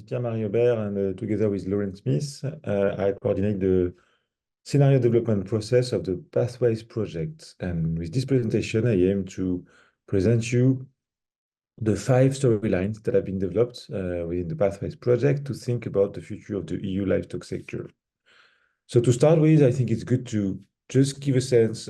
Pierre-Marie Aubert, and together with Lauren Smith, I coordinate the scenario development process of the Pathways project. And with this presentation, I aim to present you the 5 storylines that have been developed within the Pathways project to think about the future of the EU livestock sector. So to start with, I think it's good to just give you a sense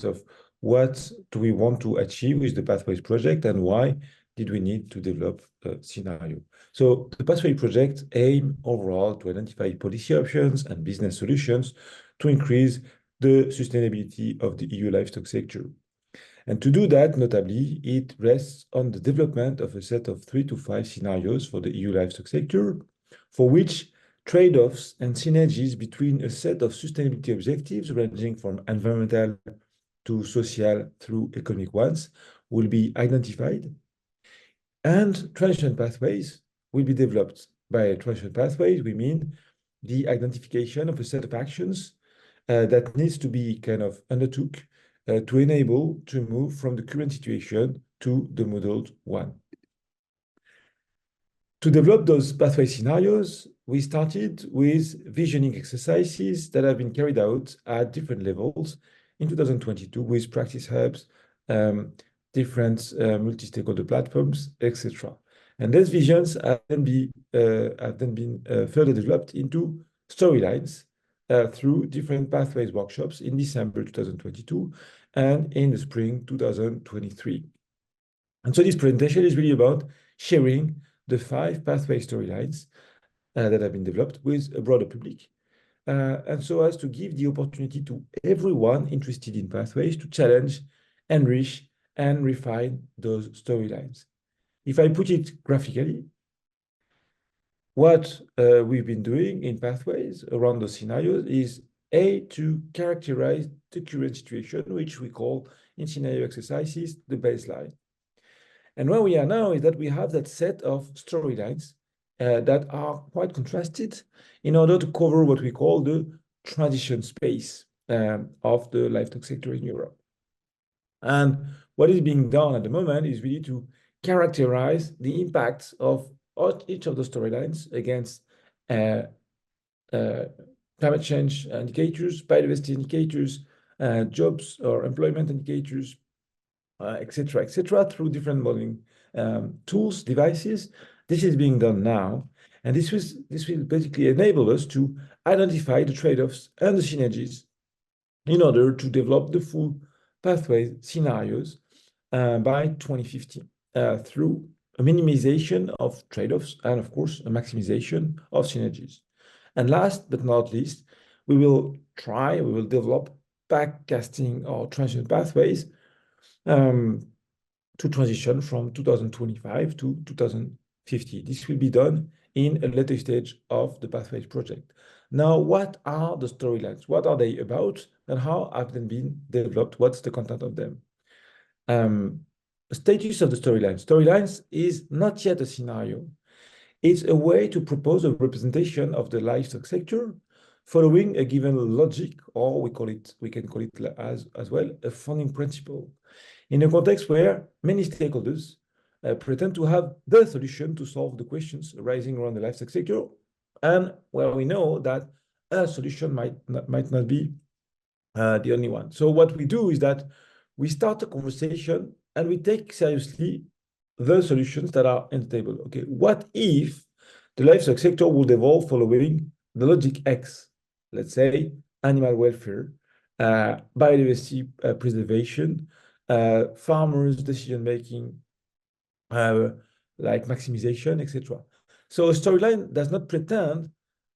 of what do we want to achieve with the Pathways project and why did we need to develop a scenario. So the Pathway project aim overall to identify policy options and business solutions to increase the sustainability of the EU livestock sector. And to do that, notably, it rests on the development of a set of 3 to 5 scenarios for the EU livestock sector, for which trade-offs and synergies between a set of sustainability objectives ranging from environmental to social through economic ones will be identified. And transition pathways will be developed. By transition pathways, we mean the identification of a set of actions that needs to be kind of undertook to enable to move from the current situation to the modeled one. To develop those pathway scenarios, we started with visioning exercises that have been carried out at different levels in 2022 with practice hubs, different multi-stakeholder platforms, etc. And these visions have then been further developed into storylines through different pathways workshops in December 2022 and in the spring 2023. And so this presentation is really about sharing the 5 pathway storylines that have been developed with a broader public, and so as to give the opportunity to everyone interested in pathways to challenge, enrich, and refine those storylines. If I put it graphically, what we've been doing in pathways around those scenarios is to characterize the current situation, which we call in scenario exercises the baseline. And where we are now is that we have that set of storylines that are quite contrasted in order to cover what we call the transition space of the livestock sector in Europe. And what is being done at the moment is really to characterize the impacts of each of the storylines against climate change indicators, biodiversity indicators, jobs or employment indicators, etc., through different modeling tools, devices. This is being done now, and this will basically enable us to identify the trade-offs and the synergies in order to develop the full pathway scenarios by 2050 through a minimization of trade-offs and, of course, a maximization of synergies. And last but not least, we will develop backcasting or transition pathways to transition from 2025 to 2050. This will be done in a later stage of the Pathways project. Now, what are the storylines? What are they about and how have they been developed? What's the content of them? Status of the storylines. Storylines is not yet a scenario. It's a way to propose a representation of the livestock sector following a given logic, or we can call it as well a founding principle, in a context where many stakeholders pretend to have the solution to solve the questions arising around the livestock sector, and where we know that a solution might not be the only one. So what we do is that we start a conversation and we take seriously the solutions that are on the table. Okay, what if the livestock sector would evolve following the logic X? Let's say animal welfare, biodiversity preservation, farmers' decision-making, like maximization, etc. So a storyline does not pretend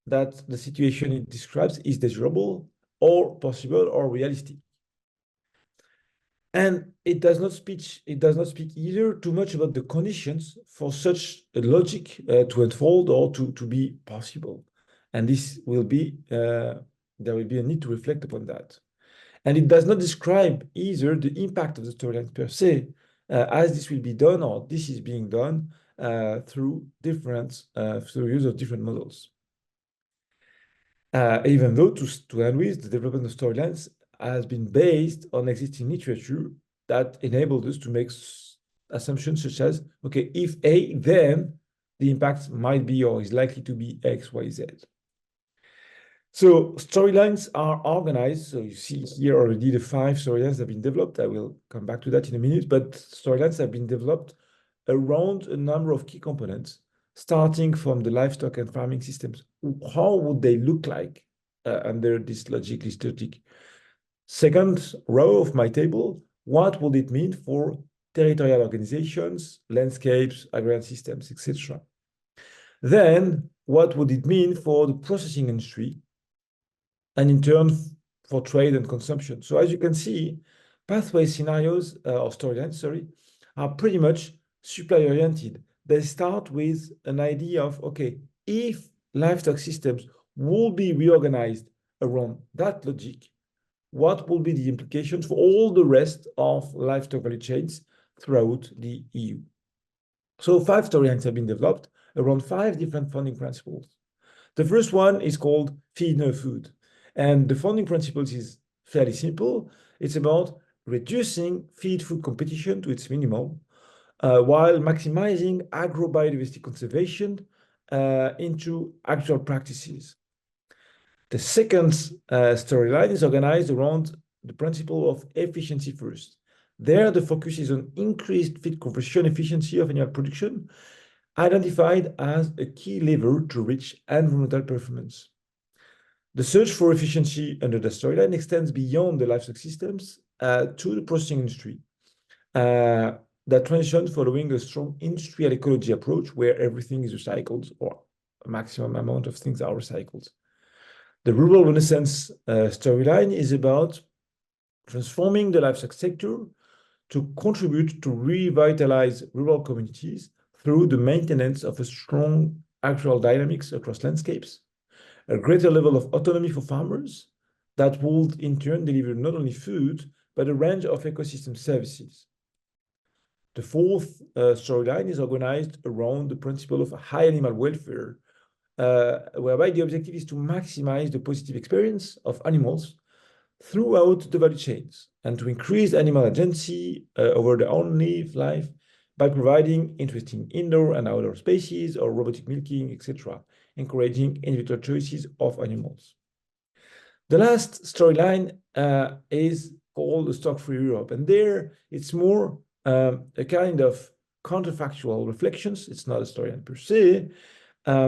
that the situation it describes is desirable or possible or realistic. And it does not speak either too much about the conditions for such a logic to unfold or to be possible. And this will be, there will be a need to reflect upon that. And it does not describe either the impact of the storyline per se, as this will be done or this is being done through use of different models. Even though to end with, the development of storylines has been based on existing literature that enabled us to make assumptions such as, okay, if A, then the impact might be or is likely to be X, Y, Z. So storylines are organized. So you see here already the 5 storylines have been developed. I will come back to that in a minute, but storylines have been developed around a number of key components, starting from the livestock and farming systems. How would they look like under this logic, this logic? Second row of my table, what would it mean for territorial organizations, landscapes, agrarian systems, etc.? Then, what would it mean for the processing industry, and in turn for trade and consumption? So as you can see, pathway scenarios or storylines, sorry, are pretty much supply oriented. They start with an idea of, okay, if livestock systems will be reorganized around that logic, what will be the implications for all the rest of livestock value chains throughout the EU? So 5 storylines have been developed around 5 different founding principles. The first one is called feed no food. And the founding principles is fairly simple. It's about reducing feed-food competition to its minimum while maximizing agro-biodiversity conservation into actual practices. The second storyline is organized around the principle of efficiency first. There, the focus is on increased feed conversion efficiency of annual production, identified as a key lever to reach environmental performance. The search for efficiency under the storyline extends beyond the livestock systems to the processing industry. That transition following a strong industrial ecology approach where everything is recycled or a maximum amount of things are recycled. The rural renaissance storyline is about transforming the livestock sector to contribute to revitalize rural communities through the maintenance of a strong agricultural dynamics across landscapes, a greater level of autonomy for farmers that would in turn deliver not only food, but a range of ecosystem services. The fourth storyline is organized around the principle of high animal welfare, whereby the objective is to maximize the positive experience of animals throughout the value chains and to increase animal agency over their own life by providing interesting indoor and outdoor spaces or robotic milking, etc., encouraging individual choices of animals. The last storyline is called the Stock-Free Europe, and there it's more a kind of counterfactual reflections. It's not a storyline per se,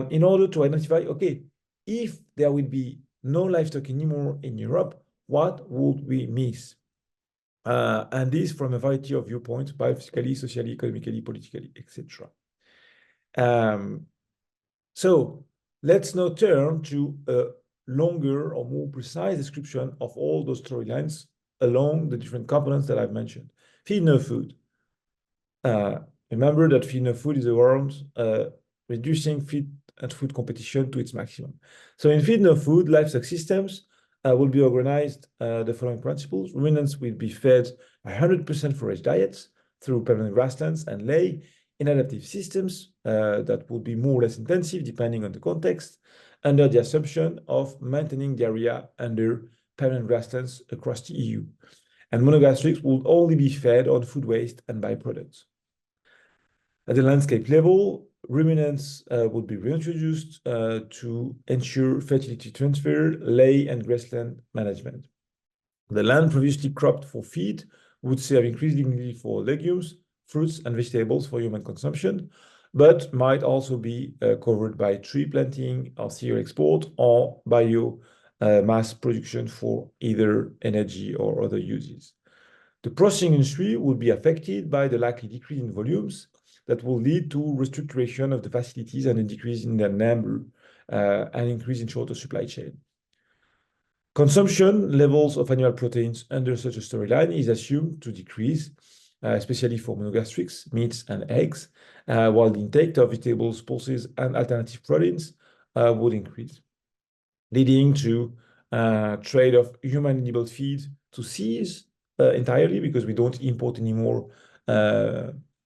in order to identify, okay, if there will be no livestock anymore in Europe, what would we miss? And this from a variety of viewpoints, biophysically, socially, economically, politically, etc. So let's now turn to a longer or more precise description of all those storylines along the different components that I've mentioned. Feed no food. Remember that feed no food is around reducing feed and food competition to its maximum. So in feed no food, livestock systems will be organized the following principles. Ruminants will be fed 100% forage diets through permanent grasslands and lay in adaptive systems that would be more or less intensive depending on the context, under the assumption of maintaining the area under permanent grasslands across the EU. And monogastrics will only be fed on food waste and byproducts. At the landscape level, ruminants would be reintroduced to ensure fertility transfer, lay and grassland management. The land previously cropped for feed would serve increasingly for legumes, fruits and vegetables for human consumption, but might also be covered by tree planting or cereal export or bio mass production for either energy or other uses. The processing industry would be affected by the likely decrease in volumes that will lead to restructuration of the facilities and a decrease in their number and increase in shorter supply chain. Consumption levels of animal proteins under such a storyline is assumed to decrease, especially for monogastrics, meats and eggs, while the intake of vegetables, pulses, and alternative proteins would increase, leading to trade of human edible feed to cease entirely because we don't import anymore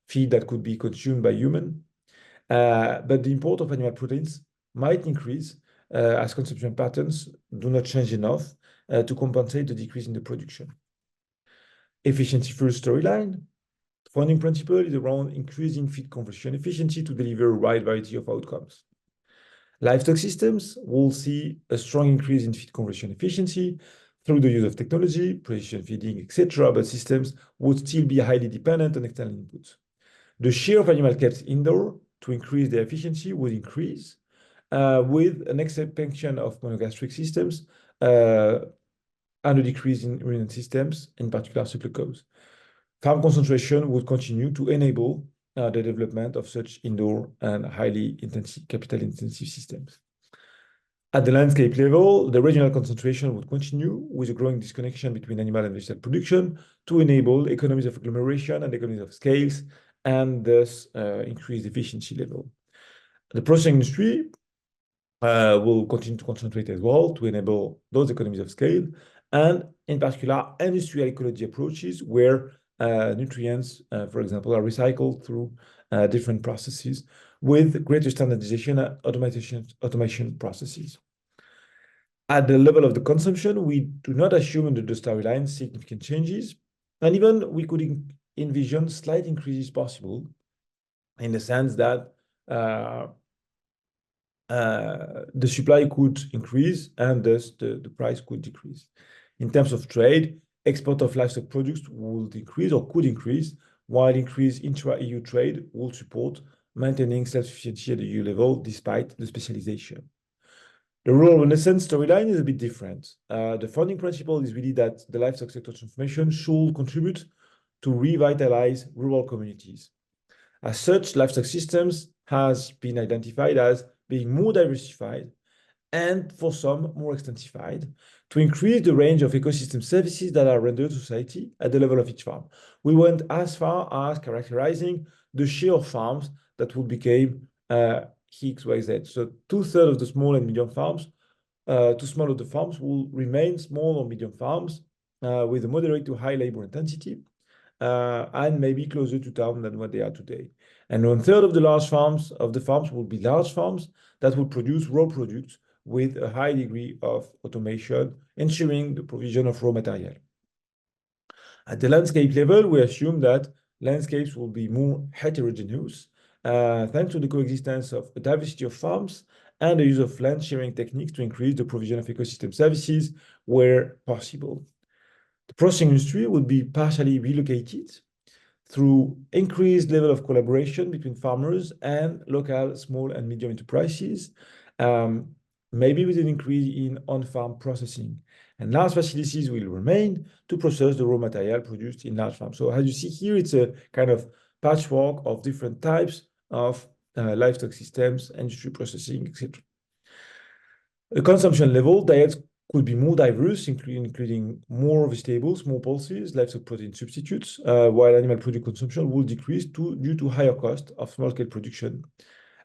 feed that could be consumed by human. But the import of animal proteins might increase as consumption patterns do not change enough to compensate the decrease in the production. Efficiency first storyline. Founding principle is around increasing feed conversion efficiency to deliver a wide variety of outcomes. Livestock systems will see a strong increase in feed conversion efficiency through the use of technology, precision feeding, etc., but systems would still be highly dependent on external inputs. The share of animal kept indoor to increase their efficiency would increase with an expansion of monogastric systems and a decrease in ruminant systems, in particular supercows. Farm concentration would continue to enable the development of such indoor and highly capital-intensive systems. At the landscape level, the regional concentration would continue with a growing disconnection between animal and vegetable production to enable economies of agglomeration and economies of scales, and thus increase the efficiency level. The processing industry will continue to concentrate as well to enable those economies of scale, and in particular, industrial ecology approaches where nutrients, for example, are recycled through different processes with greater standardization and automation processes. At the level of the consumption, we do not assume under the storyline significant changes, and even we could envision slight increases possible in the sense that the supply could increase and thus the price could decrease. In terms of trade, export of livestock products would increase or could increase, while increased intra-EU trade will support maintaining self-sufficiency at the EU level despite the specialization. The rural renaissance storyline is a bit different. The founding principle is really that the livestock sector transformation should contribute to revitalize rural communities. As such, livestock systems has been identified as being more diversified and for some more extensified to increase the range of ecosystem services that are rendered to society at the level of each farm. We went as far as characterizing the share of farms that would become X, Y, Z. So 2/3 of the small and medium farms, too small of the farms will remain small or medium farms with a moderate to high labor intensity and maybe closer to town than what they are today. And 1/3 of the farms will be large farms that will produce raw products with a high degree of automation, ensuring the provision of raw material. At the landscape level, we assume that landscapes will be more heterogeneous, thanks to the coexistence of a diversity of farms and the use of land sharing techniques to increase the provision of ecosystem services where possible. The processing industry would be partially relocated through increased level of collaboration between farmers and local small and medium enterprises, maybe with an increase in on-farm processing. And large facilities will remain to process the raw material produced in large farms. So as you see here, it's a kind of patchwork of different types of livestock systems, industry processing, etc. The consumption level, diets could be more diverse, including more vegetables, more pulses, livestock protein substitutes, while animal product consumption will decrease due to higher cost of small-scale production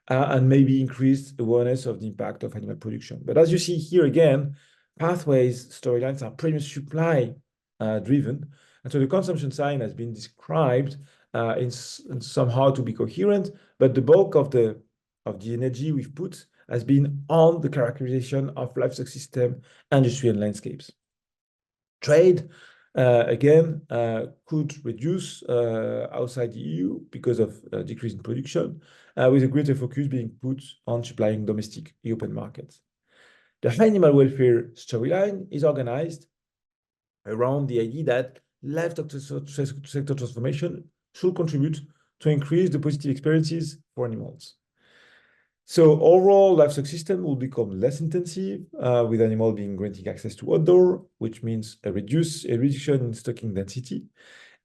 and maybe increased awareness of the impact of animal production. But as you see here again, pathways storylines are pretty much supply driven, and so the consumption side has been described in somehow to be coherent, but the bulk of the energy we've put has been on the characterization of livestock system, industry, and landscapes. Trade, again, could reduce outside the EU because of decrease in production, with a greater focus being put on supplying domestic European markets. The animal welfare storyline is organized around the idea that livestock sector transformation should contribute to increase the positive experiences for animals. So overall, livestock system will become less intensive, with animal being granting access to outdoor, which means a reduction in stocking density,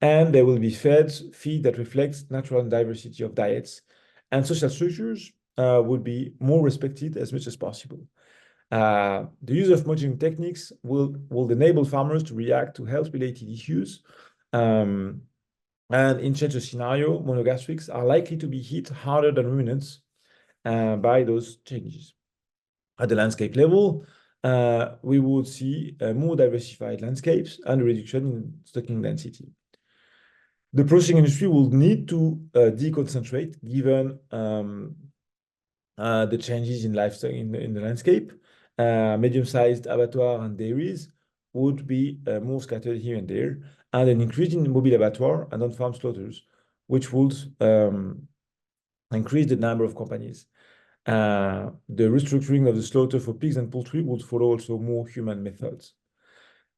and they will be fed feed that reflects natural diversity of diets, and social structures would be more respected as much as possible. The use of monitoring techniques will enable farmers to react to health-related issues, and in such a scenario, monogastrics are likely to be hit harder than ruminants by those changes. At the landscape level, we would see more diversified landscapes and a reduction in stocking density. The processing industry will need to deconcentrate given the changes in livestock in the landscape. Medium-sized abattoirs and dairies would be more scattered here and there, and an increase in mobile abattoir and on-farm slaughters which would increase the number of companies. The restructuring of the slaughter for pigs and poultry would follow also more human methods.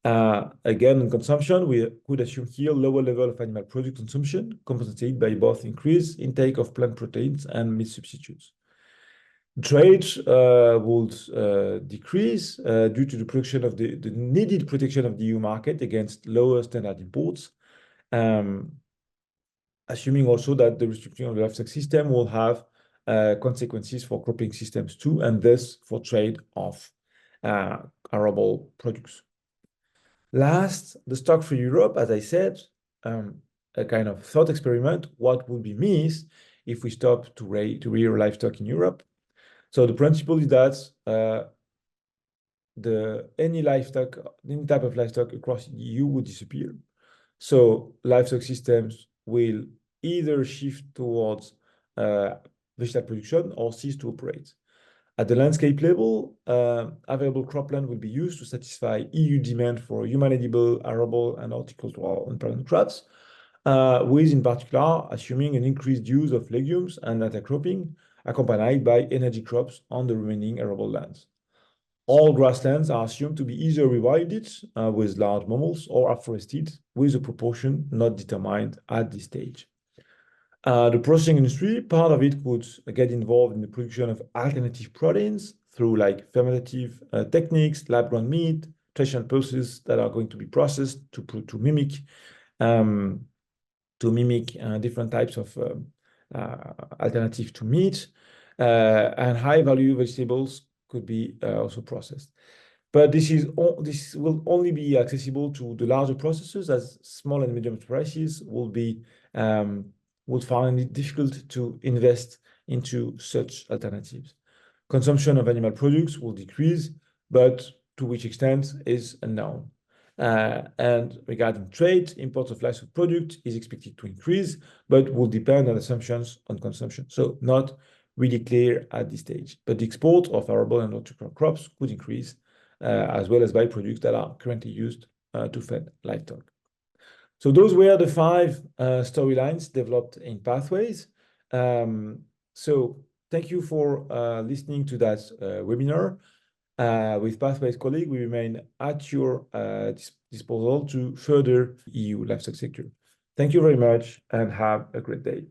Again, in consumption, we could assume here lower level of animal product consumption, compensated by both increased intake of plant proteins and meat substitutes. Trade would decrease due to the production of the needed protection of the EU market against lower standard imports, assuming also that the restructuring of the livestock system will have consequences for cropping systems too, and thus for trade of arable products. Last, the stock for Europe, as I said, a kind of thought experiment, what would be missed if we stop to rear livestock in Europe? So the principle is that any type of livestock across the EU would disappear. So livestock systems will either shift towards vegetable production or cease to operate. At the landscape level, available cropland will be used to satisfy EU demand for human edible, arable, and horticultural and permanent crops, with in particular assuming an increased use of legumes and intercropping, accompanied by energy crops on the remaining arable lands. All grasslands are assumed to be either rewilded with large mammals or afforested with a proportion not determined at this stage. The processing industry, part of it would get involved in the production of alternative proteins through like fermentative techniques, lab-grown meat, traditional pulses that are going to be processed to mimic different types of alternative to meat, and high-value vegetables could be also processed. But this will only be accessible to the larger processors, as small and medium enterprises would find it difficult to invest into such alternatives. Consumption of animal products will decrease, but to which extent is unknown. And regarding trade, imports of livestock product is expected to increase, but will depend on assumptions on consumption. So not really clear at this stage. But the export of arable and horticultural crops could increase, as well as byproducts that are currently used to feed livestock. So those were the 5 storylines developed in Pathways. So thank you for listening to that webinar. With Pathways colleague, we remain at your disposal to further EU livestock sector. Thank you very much and have a great day.